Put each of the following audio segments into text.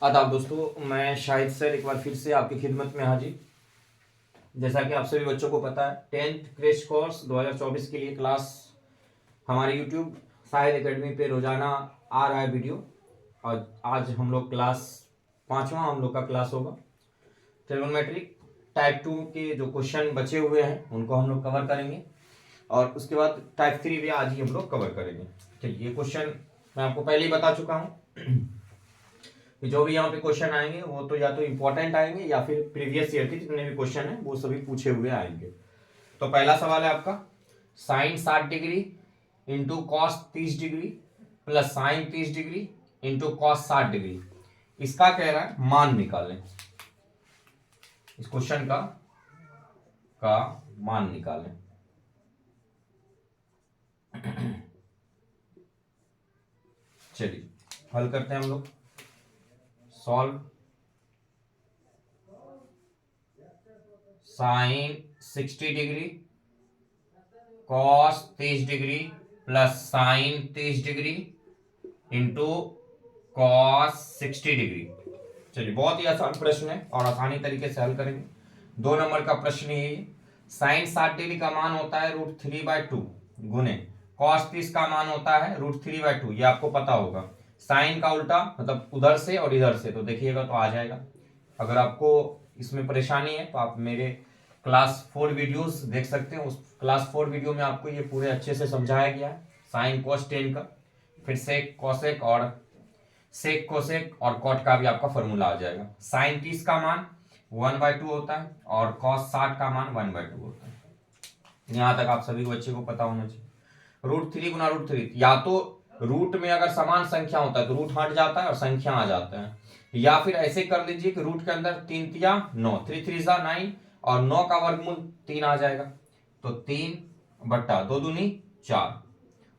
आदाब दोस्तों, मैं शाहिद सर एक बार फिर से आपकी खिदमत में हाजिर। जैसा कि आप सभी बच्चों को पता है, 10th क्रैश कोर्स 2024 के लिए क्लास हमारे यूट्यूब शाहिद एकेडमी पे रोजाना आ रहा है वीडियो। और आज हम लोग क्लास 5वां हम लोग का क्लास होगा। ट्रिग्नोमेट्रिक टाइप 2 के जो क्वेश्चन बचे हुए हैं उनको हम लोग कवर करेंगे और उसके बाद टाइप 3 भी आज ही हम लोग कवर करेंगे। चलिए, ये क्वेश्चन मैं आपको पहले ही बता चुका हूँ कि जो भी यहाँ पे क्वेश्चन आएंगे वो तो या तो इम्पोर्टेंट आएंगे या फिर प्रीवियस ईयर के जितने भी क्वेश्चन हैं वो सभी पूछे हुए आएंगे। तो पहला सवाल है आपका, sine 60 degree into cos 30 degree plus sine 30 degree into cos 60 degree, इसका कह रहा है मान निकालें। इस क्वेश्चन का मान निकालें। चलिए हल करते हैं हम लोग। Solve sine 60 degree cos 30 degree plus sine 30 degree into cos 60 degree. चलिए, बहुत ही आसान प्रश्न है और आसानी तरीके से हल करेंगे। 2 नंबर का प्रश्न ये, साइन 60 डिग्री का मान होता है √3/2 गुने कॉस 30 का मान होता है √3/2। ये आपको पता होगा। साइन का उल्टा मतलब उधर से और इधर से, तो देखिएगा तो आ जाएगा। अगर आपको इसमें परेशानी है तो आप मेरे क्लास 4 वीडियोस देख सकते हैं। उस क्लास 4 वीडियो में आपको ये पूरे अच्छे से समझाया गया है, साइन कॉस टेन का, फिर सेक कोसेक और सेक कोसेक और कॉट का भी आपका फॉर्मूला आ जाएगा। साइन 30 का मान 1/2 होता है और कॉस 60 का मान 1/2 होता है। यहां तक आप सभी बच्चे को पता होना चाहिए। √3 गुना √3, या तो रूट में अगर समान संख्या होता है तो रूट हट जाता है और संख्या आ जाता है, या फिर ऐसे कर लीजिए कि रूट के अंदर 3 तिया 9, 3 3 9 और 9 का वर्गमूल 3 आ जाएगा, तो 3/2 दूनी 4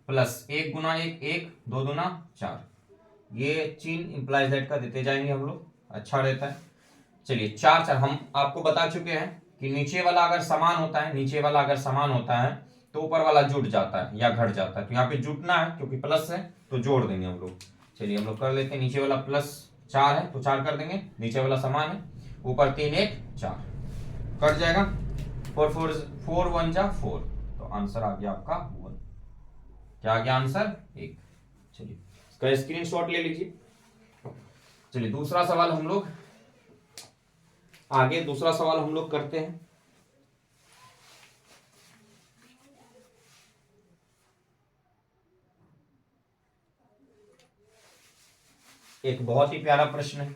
प्लस 1 गुना 1 1 2 दूना 4। ये चिन्ह इंप्लाइज दैट का देते जाएंगे हम लोग, अच्छा रहता है। चलिए 4 4 हम आपको बता चुके हैं कि नीचे वाला अगर समान होता है, नीचे वाला अगर समान होता है तो ऊपर वाला जुट जाता है या घट जाता है। तो यहाँ पे जुटना है क्योंकि प्लस है तो जोड़ देंगे हम लोग। चलिए हम लोग कर लेते हैं। नीचे वाला +4 है तो 4 कर देंगे, नीचे वाला समान है, ऊपर 3 1 4 कट जाएगा। 4 1 जा 4, तो आंसर आ गया आपका 1। क्या आ गया आंसर? 1। चलिए इसका स्क्रीनशॉट ले लीजिए। चलिए दूसरा सवाल हम लोग करते हैं। एक बहुत ही प्यारा प्रश्न है,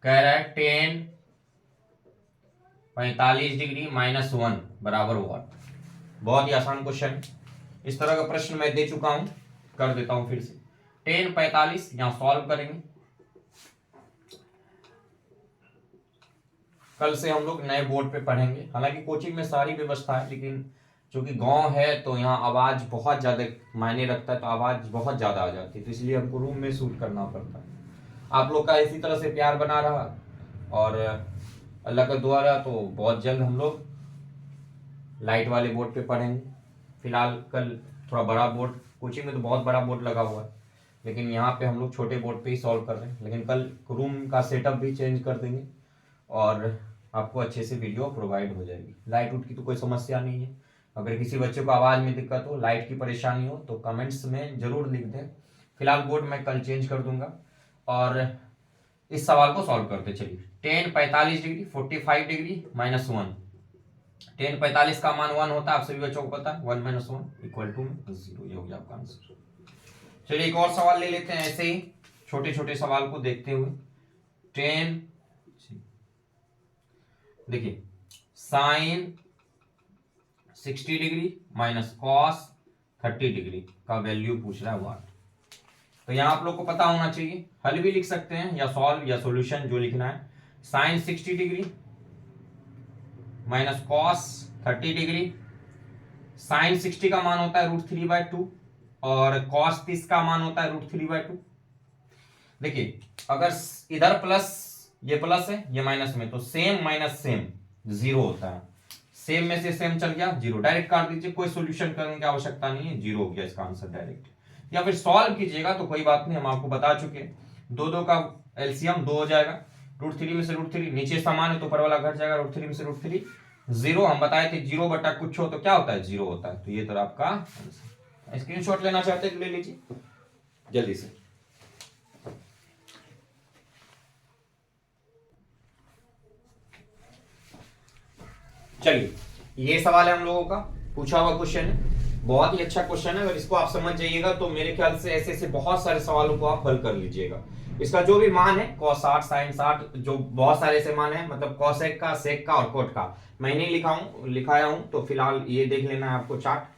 कह रहा है 10 45 डिग्री -1 बराबर व्हाट। बहुत ही आसान क्वेश्चन है। इस तरह का प्रश्न मैं दे चुका हूं, कर देता हूं फिर से। 10 45 यहां सॉल्व करेंगे। कल से हम लोग नए बोर्ड पे पढ़ेंगे। हालांकि कोचिंग में सारी व्यवस्था है, लेकिन चूंकि गांव है तो यहाँ आवाज बहुत ज्यादा मायने रखता है, तो आवाज बहुत ज्यादा आ जाती है, तो इसलिए हमको रूम में शूट करना पड़ता है। आप लोग का इसी तरह से प्यार बना रहा और अल्लाह का दुआ रहा तो बहुत जल्द हम लोग लाइट वाले बोर्ड पे पढ़ेंगे। फिलहाल कल थोड़ा बड़ा बोर्ड, कोचिंग में तो बहुत बड़ा बोर्ड लगा हुआ है, लेकिन यहाँ पे हम लोग छोटे बोर्ड पे ही सॉल्व कर रहे हैं। लेकिन कल रूम का सेटअप भी चेंज कर देंगे और आपको अच्छे से वीडियो प्रोवाइड हो जाएगी। लाइट उट की तो कोई समस्या नहीं है। अगर किसी बच्चे को आवाज़ में दिक्कत हो, लाइट की परेशानी हो तो कमेंट्स में ज़रूर लिख दें। फिलहाल बोर्ड मैं कल चेंज कर दूंगा और इस सवाल को सॉल्व करते चलिए। 10 45 डिग्री 45 डिग्री -1। 10 45 का मान 1 होता है, आप सभी बच्चों को पता है। 1 - 1 = 0। ये हो गया आपका आंसर। चलिए एक और सवाल ले लेते हैं, ऐसे ही छोटे छोटे सवाल को देखते हुए। 10 देखिए, sine 60 degree minus cos 30 degree का वैल्यू पूछ रहा है व्हाट। तो यहां आप लोग को पता होना चाहिए, हल भी लिख सकते हैं या सॉल्व या सॉल्यूशन जो लिखना है। Sine 60 degree minus cos 30 degree. Sine 60 का मान होता है √3/2 और कॉस 30 का मान होता है √3/2। देखिए अगर इधर प्लस, ये प्लस है ये माइनस में, तो सेम माइनस सेम 0 होता है। सेम में से सेम चल गया 0, डायरेक्ट काट दीजिए, कोई सॉल्यूशन करने की आवश्यकता नहीं है, 0 हो गया इसका आंसर डायरेक्ट। या फिर सॉल्व कीजिएगा तो कोई बात नहीं, हम आपको बता चुके हैं। 2 का एलसीएम 2 हो जाएगा, √3 में से √3 नीचे समान है तो ऊपर वाला घट जाएगा, √3 में से √3 0। हम बताए थे 0 बटा कुछ हो तो क्या होता है, 0 होता है। तो ये तरह आपका स्क्रीनशॉट लेना चाहते हैं तो ले लीजिए जल्दी से। चलिए, ये सवाल है हम लोगों का, पूछा हुआ क्वेश्चन है, बहुत ही अच्छा क्वेश्चन है। अगर इसको आप समझ जाइएगा तो मेरे ख्याल से ऐसे ऐसे बहुत सारे सवालों को आप हल कर लीजिएगा। इसका जो भी मान है cos 60 sin 60, जो बहुत सारे ऐसे मान है, मतलब cosec का, sec का और cot का मैं नहीं लिखाया हूं, तो फिलहाल ये देख लेना है आपको चार्ट।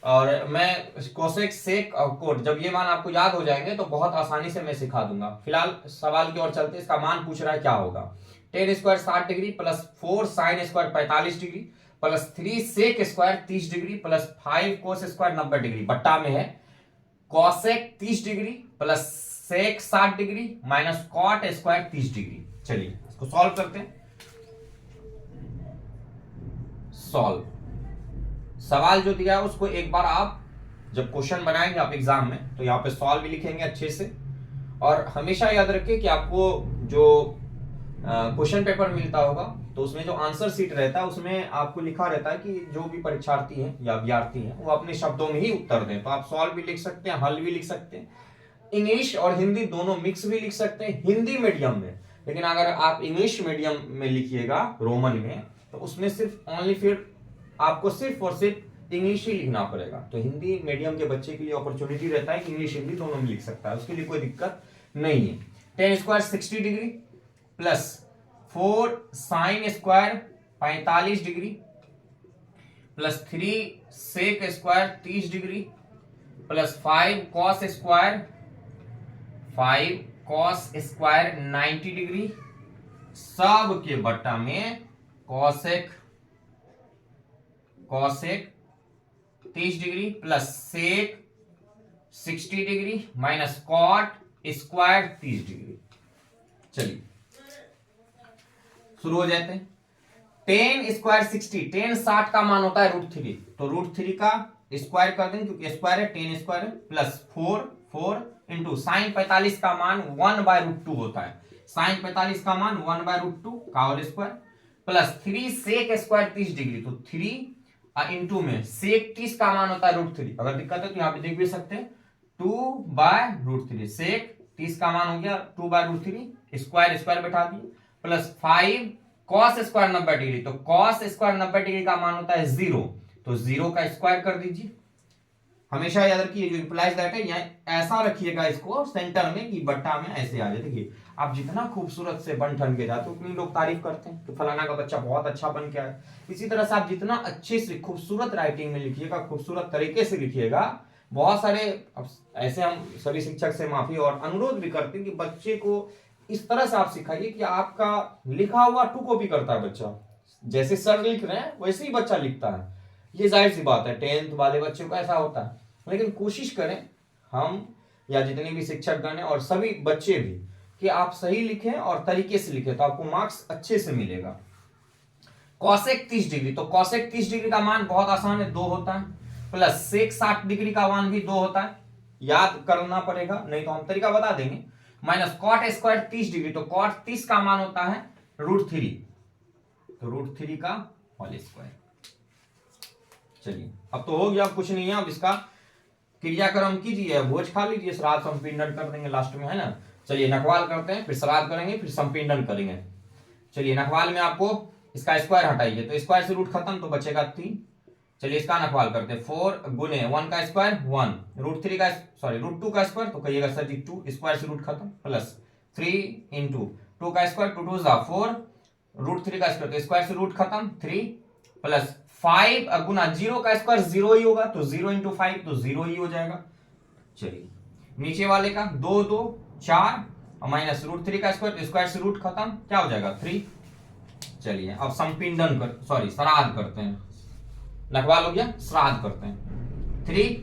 और मैं cosec sec और cot, जब ये मान आपको याद हो जाएंगे तो बहुत आसानी से मैं सिखा दूंगा। फिलहाल सवाल की ओर चलते, इसका मान पूछ रहा है क्या होगा। tan square 60 degree plus 4 sin square 45 degree plus 3 sec square 30 degree plus 5 cos square 90 degree बट्टा में है cosec 30 degree plus sec 60 degree minus cot square 30 degree. चलिए इसको सॉल्व करते हैं। सॉल्व, सवाल जो दिया है उसको एक बार आप जब क्वेश्चन बनाएंगे आप एग्जाम में तो यहाँ पे सॉल्व भी लिखेंगे अच्छे से। और हमेशा याद रखिए कि आपको जो क्वेश्चन पेपर मिलता होगा तो उसमें जो आंसर सीट रहता है उसमें आपको लिखा रहता है कि जो भी परीक्षार्थी हैं या अभ्यर्थी हैं वो अपने शब्दों में ही उत्तर दें। तो आप सॉल्व भी लिख सकते हैं, हल भी लिख सकते हैं, इंग्लिश और हिंदी दोनों मिक्स भी लिख सकते हैं, हिंदी मीडियम में। लेकिन अगर आप इंग्लिश मीडियम में लिखिएगा रोमन में तो उसमें सिर्फ ओनली फिर आपको सिर्फ और सिर्फ इंग्लिश ही लिखना पड़ेगा। तो हिंदी मीडियम के बच्चे के लिए अपॉर्चुनिटी रहता है कि इंग्लिश हिंदी दोनों में लिख सकता है, उसके लिए कोई दिक्कत नहीं है। tan square 60 degree plus 4 sin square 45 degree plus 3 sec square 30 degree plus 5 cos square 90 degree सब के बट्टा में cosec 30 degree plus sec 60 degree minus cot square 30 degree. चलिए शुरू हो जाते हैं। tan स्क्वायर 60, tan 60 का मान होता है √3, तो √3 का स्क्वायर कर देंगे क्योंकि स्क्वायर है, tan स्क्वायर है, प्लस 4 इंटू साइन 45 का मान 1/√2 होता है, साइन 45 का मान 1/√2 का whole square plus 3 sec square 30 degree, तो 3 इंटू में sec 30 का मान होता है √3। अगर दिक्कत है तो यहाँ पे देख भी सकते हैं 2/√3, sec 30 का मान हो गया 2/√3, स्क्वायर स्क्वायर बैठा दिए प्लस 5 cos स्क्वायर 90 डिग्री, तो cos स्क्वायर 90 डिग्री का मान होता है 0, तो 0 का स्क्वायर कर दीजिए। हमेशा याद रखिए जो इंप्लाइज दैट है यहाँ ऐसा रखिएगा इसको सेंटर में कि बट्टा में ऐसे आ जाए। देखिए आप जितना खूबसूरत से बन ठन के जाते हो उतनी लोग तारीफ करते हैं कि फलाना का बच्चा बहुत अच्छा बन के आया। इसी तरह से आप जितना अच्छे से खूबसूरत राइटिंग में लिखिएगा, खूबसूरत तरीके से लिखिएगा, बहुत सारे ऐसे हम सभी शिक्षक से माफी और अनुरोध भी करते हैं कि बच्चे को इस तरह से आप सिखाइए कि आपका लिखा हुआ टू कॉपी करता है बच्चा, जैसे सर लिख रहे हैं वैसे ही बच्चा लिखता है। ये जाहिर सी बात है 10th वाले बच्चों का ऐसा होता है, लेकिन कोशिश करें हम या जितने भी शिक्षक गण हैं और सभी बच्चे भी कि आप सही लिखें और तरीके से लिखें तो आपको मार्क्स अच्छे से मिलेगा। cosec 30 डिग्री, तो cosec 30 डिग्री का मान बहुत आसान है, 2 होता है, प्लस sec 60 डिग्री का मान भी 2 होता है, याद करना पड़ेगा नहीं तो हम तरीका बता देंगे, माइनस cot स्क्वायर 30 डिग्री, तो cot 30 का मान होता है √3, तो √3 का होल स्क्वायर। चलिए अब तो हो गया, अब कुछ नहीं है, अब इसका क्रियाक्रम कीजिए, भोज खा लीजिए, श्राद्ध संपीडन कर देंगे लास्ट में, है ना। चलिए नखवाल करते हैं, फिर श्राद्ध करेंगे, फिर संपीडन करेंगे। चलिए नखवाल में आपको इसका स्क्वायर हटाइए तो स्क्वायर से रूट खत्म तो बचेगा 3। चलिए इसका नखवाल करते हैं, 4 गुने 1 का स्क्वायर 1, √3 का सॉरी √2 का स्क्वायर, तो कहिएगा सर जी 2, स्क्वायर से रूट खत्म, प्लस 3 इंटू 2 का स्क्वायर 2 2 4, √3 का स्क्वायर, तो स्क्वायर से रूट खत्म 3, प्लस 5 गुना 0 का स्क्वायर 0 ही होगा, तो 0 इंटू 5 तो 0 ही हो जाएगा। चलिए नीचे वाले का 2 2 4 और माइनस √3 का स्क्वायर, स्क्वायर से रूट खत्म, क्या हो जाएगा 3। चलिए अब संपीडन कर सॉरी श्राद्ध करते हैं, नखवाल हो गया, श्राद्ध करते हैं। 3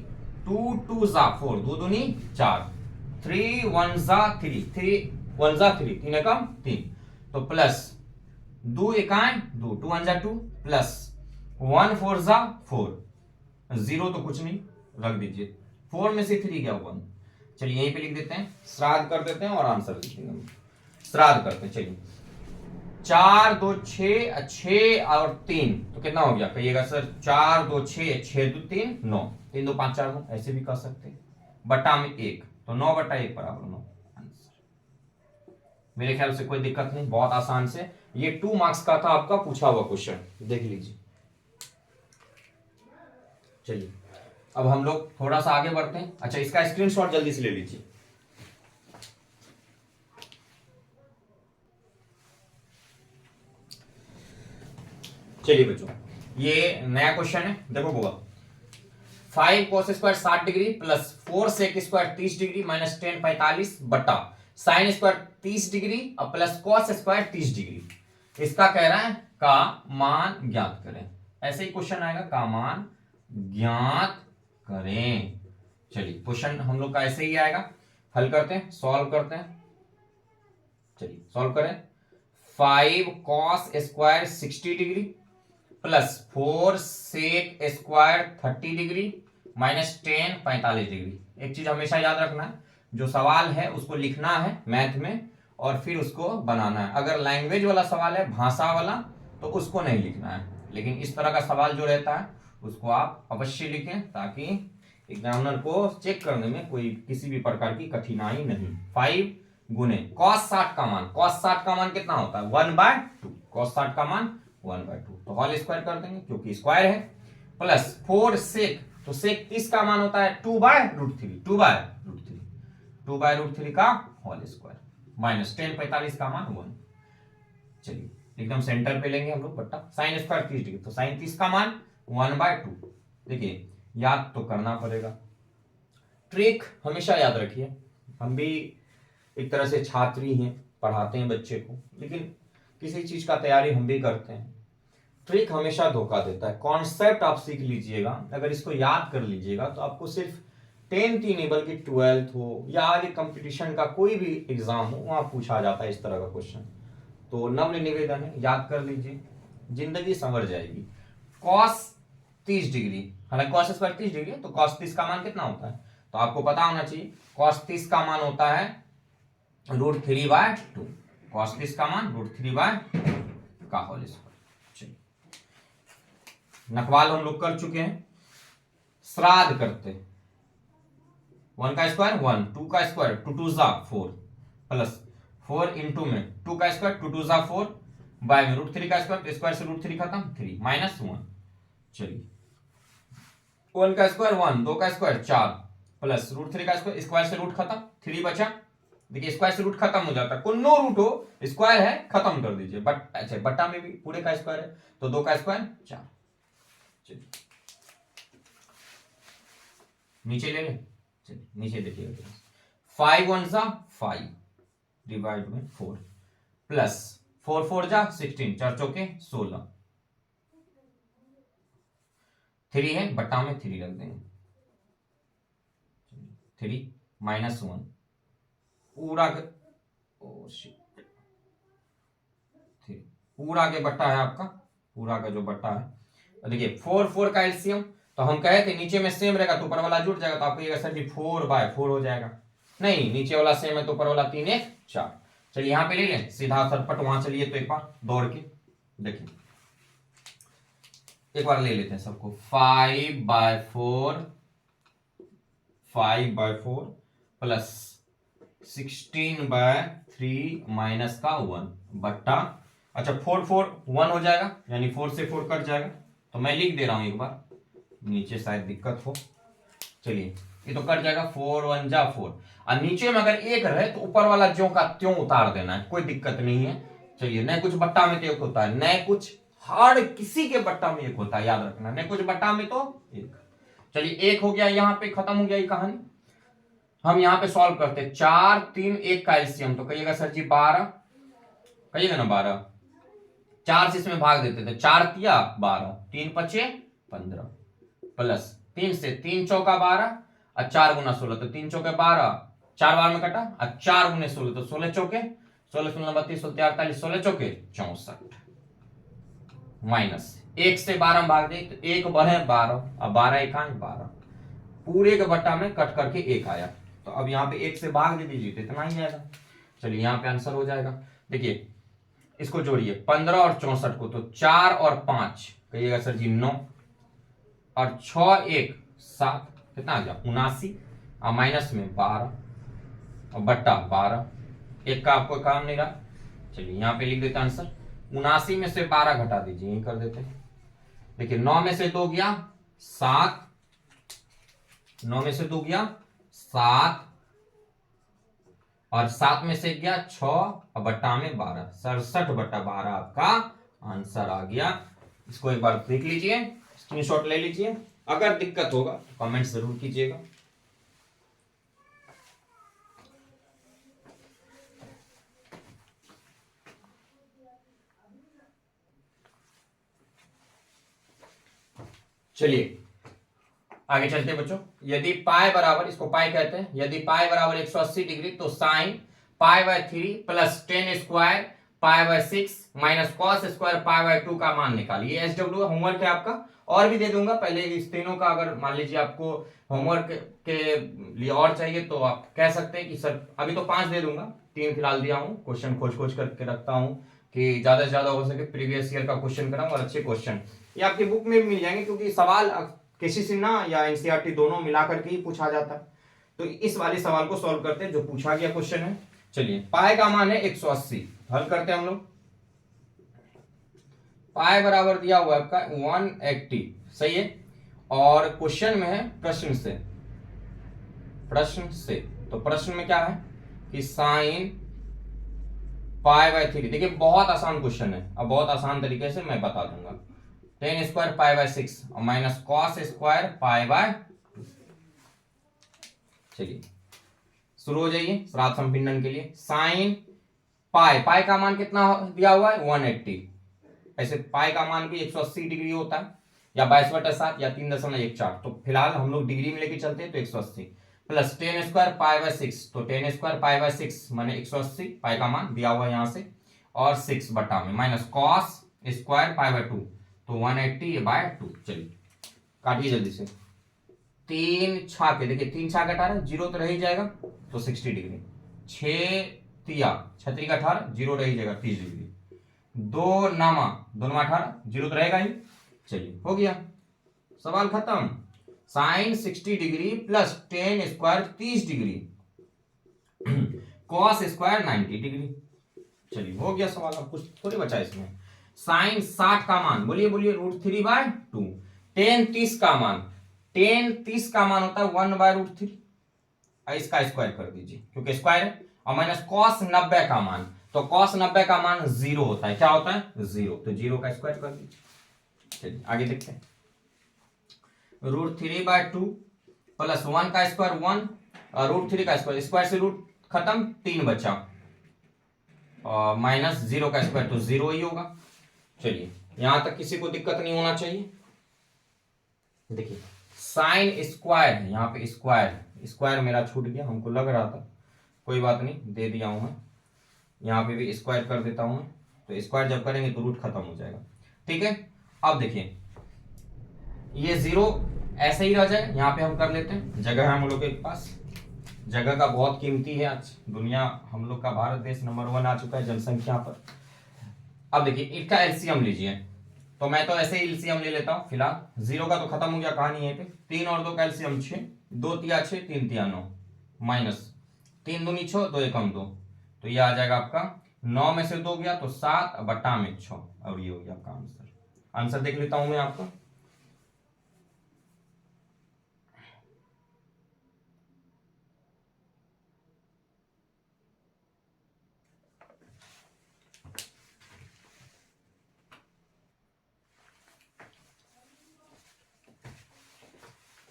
2 2 जा 4, 2 दूनी 4, 3 1 जा 3, 3 1 जा 3, 3 एकम 3, तो प्लस 2 एकाएं 2, 2 1 जा 2, प्लस 1 4 जा 4, 0 तो कुछ नहीं रख दीजिए, 4 में से 3 गया 1। चलिए यहीं पे लिख देते हैं, श्राद्ध कर देते हैं और आंसर लिख देंगे हम। श्राद्ध करते हैं। चलिए 4 2 6 6 और 3 तो कितना हो गया? कहिएगा सर 4 2 6 6 2 3 9, 3 2 5 4 9, ऐसे भी कर सकते हैं। बटा में 1 तो 9 बटा 1 बराबर 9। आंसर मेरे ख्याल से कोई दिक्कत नहीं, बहुत आसान से। ये 2 मार्क्स का था आपका पूछा हुआ क्वेश्चन, देख लीजिए। चलिए अब हम लोग थोड़ा सा आगे बढ़ते हैं। अच्छा इसका स्क्रीनशॉट जल्दी से ले लीजिए। चलिए बच्चों ये नया क्वेश्चन है, देखो बुआ। 5 cos square 60 degree plus 4 sec square 30 degree minus 10 45 बटा साइन स्क्वायर 30 डिग्री और प्लस cos स्क्वायर 30 डिग्री। इसका कह रहा है का मान ज्ञात करें। ऐसे ही क्वेश्चन आएगा, का मान ज्ञात करें। चलिए क्वेश्चन हम लोग का ऐसे ही आएगा, हल करते हैं, सॉल्व करते हैं। चलिए सॉल्व करें। 5 cos square 60 degree plus 4 sec square 30 degree minus 10 45 degree. एक चीज हमेशा याद रखना है, जो सवाल है उसको लिखना है मैथ में और फिर उसको बनाना है। अगर लैंग्वेज वाला सवाल है, भाषा वाला, तो उसको नहीं लिखना है, लेकिन इस तरह का सवाल जो रहता है उसको आप अवश्य लिखें, ताकि एग्जामिनर को चेक करने में कोई किसी भी प्रकार की कठिनाई नहीं। 5 गुने cos 60 का मान, cos 60 का मान कितना होता है? 1/2। cos 60 का मान 1/2, तो होल स्क्वायर कर देंगे क्योंकि स्क्वायर है। प्लस 4 sec, तो sec 30 का मान होता है 2/√3, 2/√3, 2/√3 का होल स्क्वायर माइनस 10 45 का मान 1। चलिए एकदम सेंटर पे लेंगे हम लोग बट्टा साइन स्क्वायर 30 डिग्री, तो साइन 30 का मान 1/2। देखिए याद तो करना पड़ेगा, ट्रिक हमेशा याद रखिए। हम भी एक तरह से छात्र ही हैं, पढ़ाते हैं बच्चे को, लेकिन किसी चीज का तैयारी हम भी करते हैं। ट्रिक हमेशा धोखा देता है। कॉन्सेप्ट आप सीख लीजिएगा, अगर इसको याद कर लीजिएगा तो आपको सिर्फ 10th ही नहीं बल्कि 12th हो या आगे कंपटीशन का कोई भी एग्जाम हो वहां पूछा जाता है इस तरह का क्वेश्चन। तो नम्र निवेदन है, याद कर लीजिए, जिंदगी संवर जाएगी। cos 30 डिग्री, हालांकि cos स्क्वायर 30 डिग्री, तो cos 30 का मान कितना होता है? तो आपको पता होना चाहिए cos 30 का मान होता है √3/2। cos 30 का मान √3/2 का होल स्क्वायर। चलिए नखवाल हम लोग कर चुके हैं, श्राद्ध करते हैं। 1 का स्क्वायर 1, 2 का स्क्वायर 2 2 4 प्लस 4 इंटू में 2 का स्क्वायर 2 2 4 बाय में √3 का स्क्वायर, तो स्क्वायर से √3 खत्म 3 माइनस 1। चलिए 1 का स्क्वायर 1, 2 का स्क्वायर 4 प्लस √3 का स्क्वायर, स्क्वायर से रूट खत्म 3 बचा। देखिए स्क्वायर से रूट खत्म हो जाता है, कोई नो रूट हो, स्क्वायर है खत्म कर दीजिए। बट अच्छा बट्टा में भी पूरे का स्क्वायर है, तो 2 का स्क्वायर 4। चलिए नीचे ले लें। चलिए नीचे देखिएगा, 5 1 जा 5 डिवाइड में 4 प्लस 4 4 जा 16, 4 चौके 16, 3 है बट्टा में 3 रख देंगे, 3 माइनस 1 पूरा के, ओ शिट, पूरा के बट्टा है आपका, पूरा का जो बट्टा है। देखिए 4 4 का एलसीएम, तो हम कहे थे नीचे में सेम रहेगा तो ऊपर वाला जुड़ जाएगा, तो आपको ये सर जी 4/4 हो जाएगा। नहीं, नीचे वाला सेम है तो ऊपर वाला 3 1 4। चलिए यहाँ पे ले लें सीधा सरपट, वहां चलिए तो एक बार दौड़ के देखिए, एक बार ले लेते हैं सबको। 5/4 प्लस 16/3 माइनस का 1 बट्टा, अच्छा 4 4 1 हो जाएगा, यानी 4 से 4 कट जाएगा, तो मैं लिख दे रहा हूं एक बार, नीचे शायद दिक्कत हो। चलिए ये तो कट जाएगा, 4 1 जा 4, और नीचे में अगर 1 रहे तो ऊपर वाला ज्यों का त्यों उतार देना है, कोई दिक्कत नहीं है। चलिए न कुछ बट्टा में तो 1 होता है, न कुछ हर किसी के बट्टा में 1 होता है, याद रखना, न कुछ बट्टा में तो 1। चलिए 1 हो गया, यहां पे खत्म हो गया ये कहानी। हम यहां पे सॉल्व करते हैं, 4 3 1 का एलसीएम, तो कहिएगा सर जी 12, कहिएगा ना 12, 4 से इसमें भाग देते थे, 4 तिया 12, 3 5 15 प्लस 3 से 3 चौका 12 और 4 गुना 16, तो 3 चौके 12, 4 बार में कटा, और 4 गुने 16 तो 16 चौके 16 16 32 16 48, 16 चौके 64 माइनस 1 से 12 में भाग दे तो 1 बढ़े 12 और 12 1 12, पूरे के बट्टा में कट करके 1 आया, तो अब यहाँ पे 1 से भाग दे दीजिए तो इतना ही आएगा। चलिए यहाँ पे आंसर हो जाएगा। देखिए इसको जोड़िए 15 और 64 को, तो 4 और 5 कहिएगा सर जी 9 और 6 1 7, कितना आ गया 79 और माइनस में 12 और बट्टा 12, एक का आपको काम नहीं रहा। चलिए यहाँ पे लिख देते आंसर, 79 में से 12 घटा दीजिए, यही कर देते हैं। देखिए 9 में से 2 गया 7, 9 में से 2 गया 7 और 7 में से गया 6 और बट्टा में 12, 67/12 आपका आंसर आ गया। इसको एक बार देख लीजिए, स्क्रीनशॉट ले लीजिए, अगर दिक्कत होगा तो कमेंट जरूर कीजिएगा। चलिए आगे चलते हैं बच्चों। यदि पाई बराबर, इसको पाई कहते हैं, यदि पाई बराबर 180 डिग्री तो sine π/3 plus 10 square π/6 minus cos square π/2 का मान निकालिए। SW होमवर्क है आपका, और भी दे दूंगा। पहले इस तीनों का अगर मान लीजिए आपको होमवर्क के लिए और चाहिए तो आप कह सकते हैं कि सर अभी तो 5 दे दूंगा, 3 फिलहाल दिया हूँ। क्वेश्चन खोज खोज करके रखता हूँ कि ज्यादा से ज्यादा हो सके प्रीवियस ईयर का क्वेश्चन कराऊं, और अच्छे क्वेश्चन ये आपकी बुक में भी मिल जाएंगे, क्योंकि सवाल किसी से ना या एनसीईआरटी दोनों मिलाकर के ही पूछा जाता है। तो इस वाले सवाल को सॉल्व करते हैं जो पूछा गया क्वेश्चन है। चलिए पाई का मान है 180, हल करते हैं हम लोग। पाई बराबर दिया हुआ है आपका 180, सही है, और क्वेश्चन में है प्रश्न से, प्रश्न से, तो प्रश्न में क्या है कि साइन π/3। देखिए बहुत आसान क्वेश्चन है, अब बहुत आसान तरीके से मैं बता दूंगा। 10 स्क्वायर π/6 और माइनस कॉस स्क्वायर π/2। चलिए शुरू हो जाइए श्राद्ध संपीड़न के लिए। साइन पाई का मान कितना दिया हुआ है 180, ऐसे पाई का मान भी 180 डिग्री होता है, या 22/7 या 3.14, तो फिलहाल हम लोग डिग्री में लेके चलते हैं तो 180 प्लस 10 स्क्वायर π/6, तो 10 स्क्वायर π/6 माने 180, पाई का मान दिया हुआ यहां से, और 6 बटा में माइनस कॉस स्क्वायर π/2, तो 180/2। चलिए काटिए जल्दी से, 3 छाके, देखिए 3 छाके 18, जीरो तो रह ही जाएगा तो 60 डिग्री, 6 तिया 6 का 18, जीरो रह ही जाएगा 30 डिग्री, 2 नामा 2 नामा 18, जीरो तो रहेगा ही। चलिए हो गया सवाल खत्म। Sine 60 degree plus 10 square 30 degree cos square 90 degree. चलिए हो गया सवाल, अब कुछ थोड़ी बचा इसमें। साइन 60 का मान, बोलिए बोलिए √3/2। 10 30 का मान, 10 30 का मान होता है 1/√3, इसका स्क्वायर कर दीजिए क्योंकि स्क्वायर है, और माइनस कॉस 90 का मान, तो कॉस 90 का मान 0 होता है, क्या होता है 0, तो 0 का स्क्वायर कर दीजिए। चलिए आगे देखते हैं। √3/2 प्लस 1 का स्क्वायर 1, √3 का स्क्वायर, स्क्वायर से रूट खत्म, 3 बचा, और माइनस 0 का स्क्वायर तो 0 ही होगा। चलिए यहां तक किसी को दिक्कत नहीं होना चाहिए। देखिए साइन स्क्वायर है, यहाँ पे स्क्वायर, स्क्वायर मेरा छूट गया, हमको लग रहा था, कोई बात नहीं, दे दिया हूं मैं, यहाँ पे भी स्क्वायर कर देता हूं मैं, तो स्क्वायर जब करेंगे तो रूट खत्म हो जाएगा, ठीक है। अब देखिए ये 0 ऐसे ही रह जाए, यहाँ पे हम कर लेते हैं, जगह है हम लोग के पास, जगह का बहुत कीमती है आज दुनिया, हम लोग का भारत देश नंबर 1 आ चुका है जनसंख्या पर। अब देखिए इसका एलसीएम लीजिए, तो मैं तो ऐसे ही एलसीएम ले लेता हूं फिलहाल, 0 का तो खत्म हो गया कहानी है पे, 3 और 2 का एलसीएम 6, 2 तिया 6, 3 तिया 9, माइनस 3 दूनी 6, 2 एकम 2, तो ये आ जाएगा आपका 9 में से 2 गया तो 7 बटा में 6, और ये हो गया आपका आंसर। आंसर देख लेता हूं मैं आपका,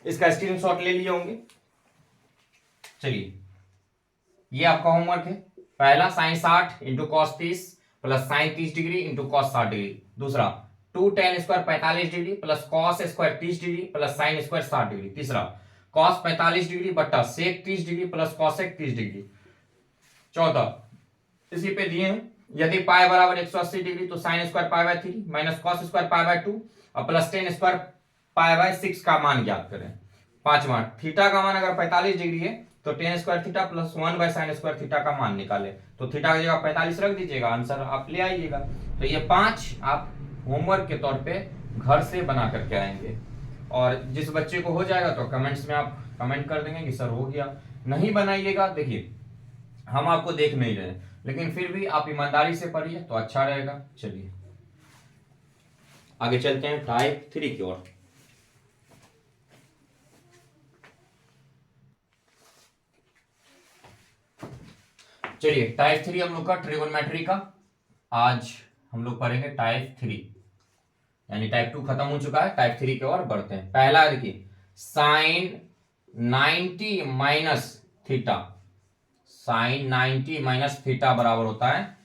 इसका स्क्रीनशॉट ले लिए होंगे। चलिए ये आपका होमवर्क है, पहला sine 60 into cos 30 plus sine 30 degree into cos 60 degree, दूसरा 2 tan square 45 degree plus cos square 30 degree plus sine square 60 degree, तीसरा कॉस 45 डिग्री बट्टा sec 30 degree plus cosec 30 degree, चौथा इसी पे दिए हैं, यदि पाई बराबर 180 डिग्री तो sine square π/3 minus cos square π/2 और प्लस 10 स्क्वायर π/6 का मान ज्ञात करें। पांचवा, थीटा का मान अगर 45 डिग्री है तो ten square theta plus 1/sin² theta का मान निकाले, तो थीटा की जगह 45 रख दीजिएगा, आंसर आप ले आइएगा। तो ये 5 आप होमवर्क के तौर पे घर से बना करके आएंगे, और जिस बच्चे को हो जाएगा तो कमेंट्स में आप कमेंट कर देंगे कि सर हो गया। नहीं बनाइएगा, देखिए हम आपको देख नहीं रहे, लेकिन फिर भी आप ईमानदारी से पढ़िए तो अच्छा रहेगा। चलिए आगे चलते हैं टाइप 3 की ओर। चलिए टाइप 3 हम लोग का ट्रिगोनोमेट्री का आज हम लोग पढ़ेंगे टाइप 3, यानी टाइप 2 खत्म हो चुका है, टाइप 3 की ओर बढ़ते हैं। पहला देखिए sine 90 minus theta, sine 90 minus theta बराबर होता है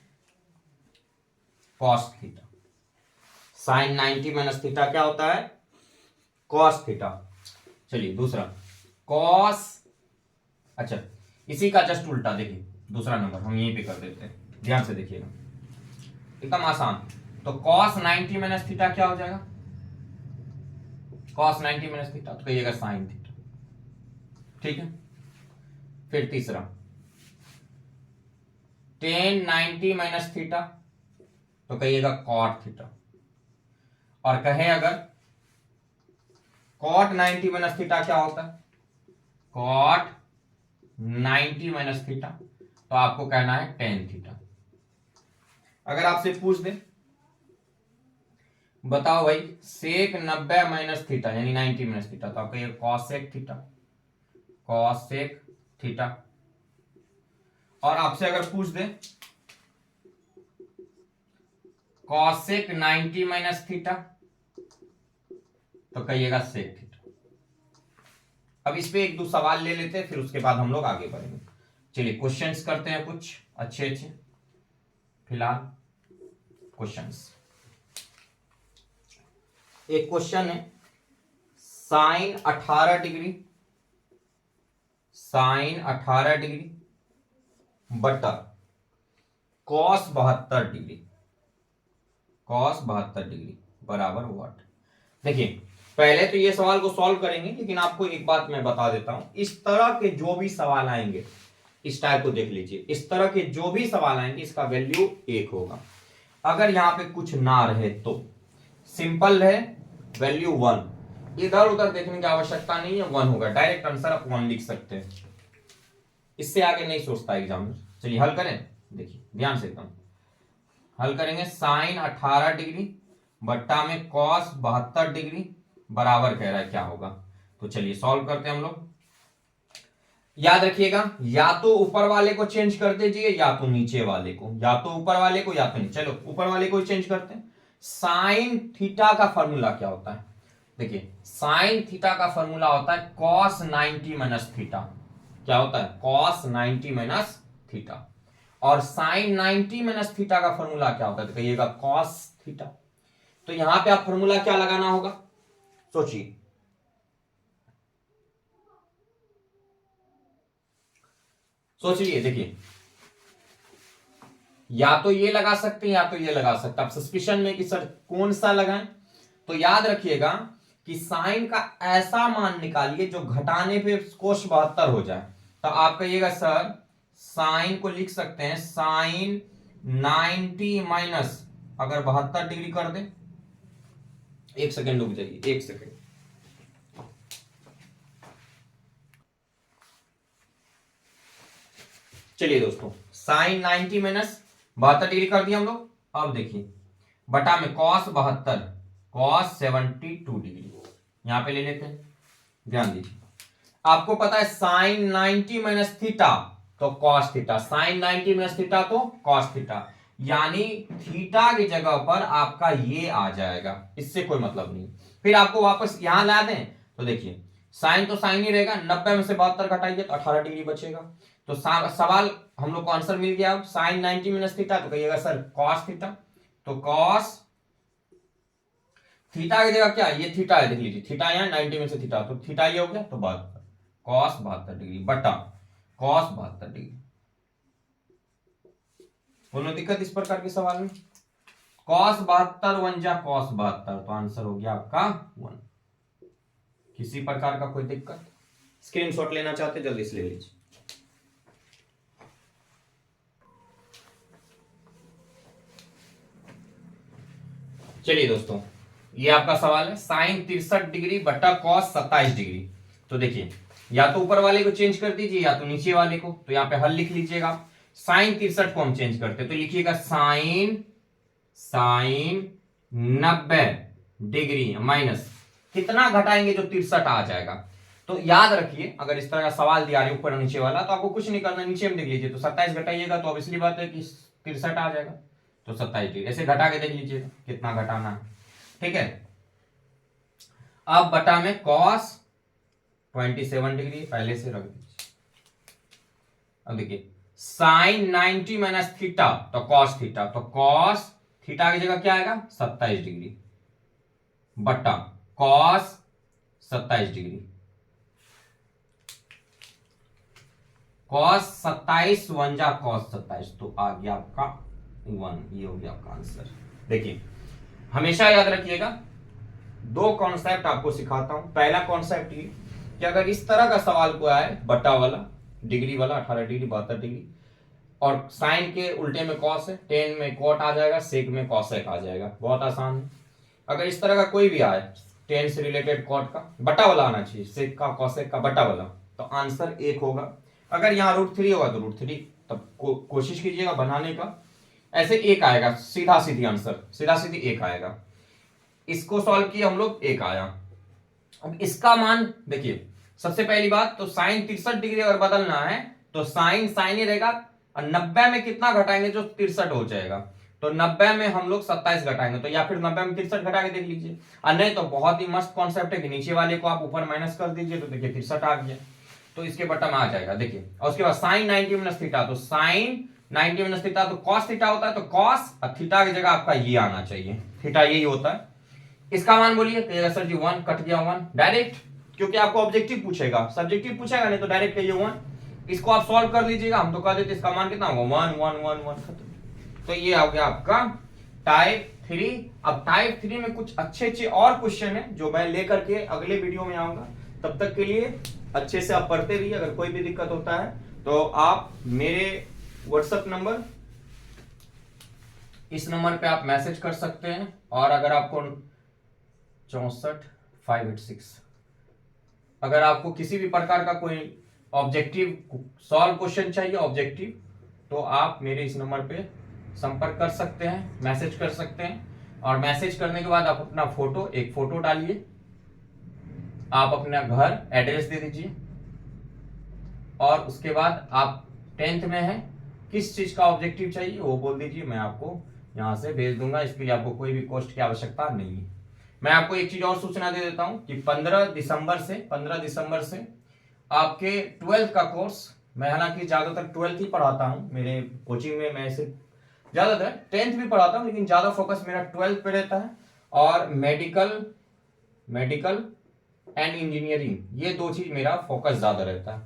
cos theta. Sine 90 minus theta क्या होता है? Cos theta. चलिए दूसरा कॉस, अच्छा इसी का जस्ट उल्टा देखिए, दूसरा नंबर हम यहीं पे कर देते हैं, ध्यान से देखिएगा एकदम आसान। तो कॉस 90 माइनस थीटा क्या हो जाएगा? कॉस 90 माइनस थीटा तो कहिएगा साइन थीटा, ठीक है। फिर तीसरा टेन 90 माइनस थीटा तो कहिएगा कॉट थीटा, और कहे अगर कॉट 90 माइनस थीटा क्या होता है? कॉट 90 माइनस थीटा, तो आपको कहना है टेन थीटा। अगर आपसे पूछ दे बताओ भाई सेक 90 माइनस थीटा यानी 90 माइनस थीटा, तो आप कहिए कॉसेक थीटा, कॉसेक थीटा। और आपसे अगर पूछ दे कॉसेक 90 माइनस थीटा तो कहिएगा सेक थीटा। अब इस पे एक दो सवाल ले लेते हैं, फिर उसके बाद हम लोग आगे बढ़ेंगे। चलिए क्वेश्चंस करते हैं कुछ अच्छे अच्छे। फिलहाल क्वेश्चंस, एक क्वेश्चन है साइन 18 डिग्री, साइन 18 डिग्री बटा कॉस 72 डिग्री, कॉस 72 डिग्री बराबर व्हाट? देखिए पहले तो ये सवाल को सॉल्व करेंगे, लेकिन आपको एक बात मैं बता देता हूं, इस तरह के जो भी सवाल आएंगे इस टाइप को देख लीजिए, इस तरह के जो भी सवाल आएंगे इसका वैल्यू 1 होगा। अगर यहां पे कुछ ना रहे तो सिंपल रहे वैल्यू 1, इधर उधर देखने की आवश्यकता नहीं है, 1 होगा, डायरेक्ट आंसर आप 1 लिख सकते हैं, इससे आगे नहीं सोचता एग्जामिनर। चलिए हल करें, देखिए ध्यान से एकदम हल करेंगे। साइन 18 डिग्री बट्टा में कॉस 72 डिग्री बराबर कह रहा है क्या होगा, तो चलिए सॉल्व करते हैं हम लोग। याद रखिएगा या तो ऊपर वाले को चेंज कर दीजिए या तो नीचे वाले को, या तो ऊपर वाले को या तो नीचे। चलो ऊपर वाले को चेंज करते हैं। साइन थीटा का फॉर्मूला क्या होता है? देखिए साइन थीटा का फॉर्मूला होता है कॉस 90 माइनस थीटा। क्या होता है? Cos 90 minus theta. और साइन 90 माइनस थीटा का फॉर्मूला क्या होता है? तो कहिएगा कॉस थीटा। तो यहां पे आप फॉर्मूला क्या लगाना होगा, सोचिए। सोच लीजिए, देखिए या तो ये लगा सकते हैं या तो ये लगा सकते हैं। आप सस्पिशन में कि सर कौन सा लगाएं, तो याद रखिएगा कि साइन का ऐसा मान निकालिए जो घटाने पे कोस 72 हो जाए। तो आप कहिएगा सर साइन को लिख सकते हैं साइन 90 माइनस, अगर 72 डिग्री कर दे, एक सेकेंड रुक जाइए, एक सेकेंड। चलिए दोस्तों साइन 90 माइनस 72 डिग्री कर दिया हम लोग। अब देखिए बटा में कॉस 72, कॉस 72 डिग्री यहां पे ले लेते हैं। ध्यान दीजिए आपको पता है साइन 90 माइनस थीटा तो cos theta, sine 90 minus theta तो कॉस थीटा, यानी थीटा की जगह पर आपका ये आ जाएगा, इससे कोई मतलब नहीं। फिर आपको वापस यहां ला दें तो देखिए साइन तो साइन ही रहेगा, 90 में से 72 घटाइए तो 18 डिग्री बचेगा। तो सवाल हम लोग को आंसर मिल गया। अब साइन 90 माइनस थीटा तो कहिएगा सर कॉस थीटा, तो कॉस थीटा की जगह क्या, ये थीटा है, देख लीजिए थीटा यहाँ 90 में से थीटा, तो थीटा ये हो गया, तो 72 कॉस 72 डिग्री बटा कॉस 72 डिग्री। कोनो दिक्कत इस प्रकार के सवाल में? कॉस 72 वन जा कॉस 72, तो आंसर हो गया आपका 1। किसी प्रकार का कोई दिक्कत? स्क्रीनशॉट लेना चाहते जल्दी से ले लीजिए। चलिए दोस्तों, ये आपका सवाल है साइन 63 डिग्री बटा कॉस 27 डिग्री। तो देखिए, या तो ऊपर वाले को चेंज कर दीजिए या तो नीचे वाले को। तो यहाँ पे हल लिख लीजिएगा। साइन 63 को हम चेंज करते हैं तो लिखिएगा साइन 90 डिग्री माइनस कितना घटाएंगे जो 63 आ जाएगा। तो याद रखिए, अगर इस तरह का सवाल दिया है ऊपर नीचे वाला तो आपको कुछ नहीं करना, नीचे में देख लीजिए। तो 27 घटाइएगा तो ऑब्वियसली बात है कि 63 आ जाएगा। तो 27 डिग्री ऐसे घटा के देख लीजिएगा कितना घटाना है। ठीक है, अब बटा में कॉस 27 डिग्री पहले से रख दीजिए। अब देखिए साइन 90 माइनस थीटा तो कॉस थीटा, तो कॉस थीटा की जगह क्या आएगा 27 डिग्री बटा कॉस 27 डिग्री। कॉस 27 वन जा कॉस 27, तो आ गया आपका 1। ये हो गया आपका आंसर। देखिए हमेशा याद रखिएगा, दो कॉन्सेप्ट आपको सिखाता हूं। पहला कॉन्सेप्ट ये कि अगर इस तरह का सवाल को आए बटा वाला डिग्री वाला 18 डिग्री 72 डिग्री और साइन के उल्टे में कॉस है, टेन में कॉट आ जाएगा, सेक में कॉसेक आ जाएगा, बहुत आसान है। अगर इस तरह का कोई भी आए टेन से रिलेटेड कॉट का बटा वाला आना चाहिए, सेक का कॉसेक का बटा वाला, तो आंसर 1 होगा। अगर यहाँ √3 होगा तो √3, तब कोशिश कीजिएगा बनाने का। ऐसे 1 आएगा, सीधा सीधी आंसर, सीधा सीधी 1 आएगा। इसको सॉल्व किया हम लोग, 1 आया। अब इसका मान देखिए, सबसे पहली बात तो साइन 63 डिग्री अगर बदलना है तो साइन साइन ही रहेगा, और 90 में कितना घटाएंगे जो 63 हो जाएगा। तो 90 में हम लोग 27 घटाएंगे, तो या फिर 90 में 63 घटा के देख लीजिए। और नहीं तो बहुत ही मस्त कॉन्सेप्ट है कि नीचे वाले को आप ऊपर माइनस कर दीजिए, तो देखिए 63 आ गया, तो इसके बटा में आ जाएगा। देखिए, और उसके बाद साइन 90 माइनस थीटा, तो साइन 90 माइनस थीटा तो कॉस थीटा होता है, तो कॉस और थीटा की जगह आपका ये आना चाहिए, थीटा यही होता है। इसका मान बोलिए, कहिएगा सर जी 1 कट गया 1 डायरेक्ट, क्योंकि आपको ऑब्जेक्टिव पूछेगा, सब्जेक्टिव पूछेगा नहीं तो डायरेक्ट कहिए 1। इसको आप सॉल्व कर लीजिएगा, हम तो कह देते इसका मान कितना होगा 1 1 1 1 खत्म। तो ये हो गया आपका टाइप 3। अब टाइप 3 में कुछ अच्छे और क्वेश्चन है जो मैं लेकर के अगले वीडियो में आऊंगा। तब तक के लिए अच्छे से आप पढ़ते रहिए। अगर कोई भी दिक्कत होता है तो आप मेरे व्हाट्सएप नंबर, इस नंबर पे आप मैसेज कर सकते हैं। और अगर आपको 64586, अगर आपको किसी भी प्रकार का कोई ऑब्जेक्टिव सॉल्व क्वेश्चन चाहिए ऑब्जेक्टिव, तो आप मेरे इस नंबर पे संपर्क कर सकते हैं, मैसेज कर सकते हैं। और मैसेज करने के बाद आप अपना फोटो, एक फोटो डालिए, आप अपना घर एड्रेस दे दीजिए, और उसके बाद आप 10th में हैं, किस चीज का ऑब्जेक्टिव चाहिए वो बोल दीजिए, मैं आपको यहां से भेज दूंगा। इसके लिए आपको कोई भी कॉस्ट की आवश्यकता नहीं है। मैं आपको एक चीज और सूचना दे देता हूं कि 15 दिसंबर से आपके 12th का कोर्स, मैं हालांकि ज्यादातर 12th ही पढ़ाता हूं मेरे कोचिंग में, मैं सिर्फ ज्यादातर 10th भी पढ़ाता हूं, लेकिन ज्यादा फोकस मेरा 12th पे रहता है। और मेडिकल एंड इंजीनियरिंग, ये दो चीज मेरा फोकस ज्यादा रहता है।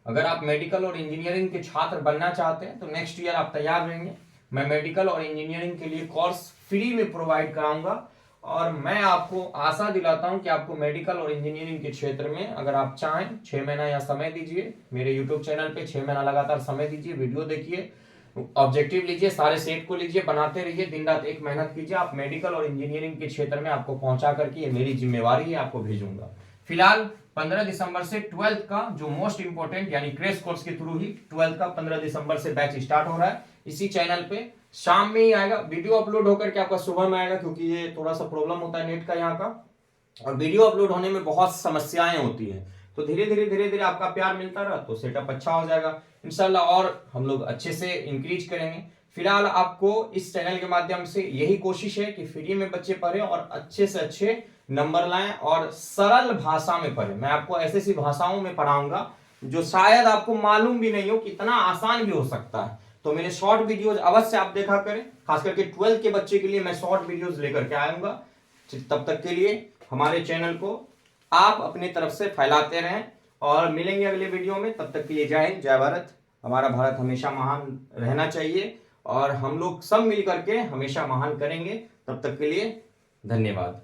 अगर आप मेडिकल और इंजीनियरिंग के छात्र बनना चाहते हैं तो नेक्स्ट ईयर आप तैयार रहेंगे। मैं मेडिकल और इंजीनियरिंग के लिए कोर्स फ्री में प्रोवाइड कराऊंगा, और मैं आपको आशा दिलाता हूं कि आपको मेडिकल और इंजीनियरिंग के क्षेत्र में अगर आप चाहें 6 महीना या समय दीजिए, मेरे यूट्यूब चैनल पे 6 महीना लगातार समय दीजिए, वीडियो देखिए, ऑब्जेक्टिव लीजिए, सारे सेट को लीजिए, बनाते रहिए, दिन रात एक मेहनत कीजिए, आप मेडिकल और इंजीनियरिंग के क्षेत्र में आपको पहुंचा करके, ये मेरी जिम्मेवारी है, आपको भेजूंगा। फिलहाल 15 दिसंबर से 12th का जो मोस्ट इंपोर्टेंट यानी क्रेश कोर्स के थ्रू ही 12th का 15 दिसंबर से बैच स्टार्ट हो रहा है। इसी चैनल पे शाम में ही आएगा, वीडियो अपलोड होकर के आपका सुबह में आएगा, क्योंकि ये थोड़ा सा प्रॉब्लम होता है नेट का यहाँ का, और वीडियो अपलोड होने में बहुत समस्याएं होती है। तो धीरे धीरे आपका प्यार मिलता रहा तो सेटअप अच्छा हो जाएगा इंशाल्लाह, और हम लोग अच्छे से इंक्रीज करेंगे। फिलहाल आपको इस चैनल के माध्यम से यही कोशिश है कि फ्री में बच्चे पढ़े और अच्छे से अच्छे नंबर लाएं और सरल भाषा में पढ़ें। मैं आपको ऐसी भाषाओं में पढ़ाऊंगा जो शायद आपको मालूम भी नहीं हो कि इतना आसान भी हो सकता है। तो मेरे शॉर्ट वीडियोज अवश्य आप देखा करें, खास करके 12th के बच्चे के लिए मैं शॉर्ट वीडियोज लेकर के आऊंगा। तब तक के लिए हमारे चैनल को आप अपनी तरफ से फैलाते रहें, और मिलेंगे अगले वीडियो में। तब तक के लिए जय हिंद, जय भारत। हमारा भारत हमेशा महान रहना चाहिए, और हम लोग सब मिल करके हमेशा महान करेंगे। तब तक के लिए धन्यवाद।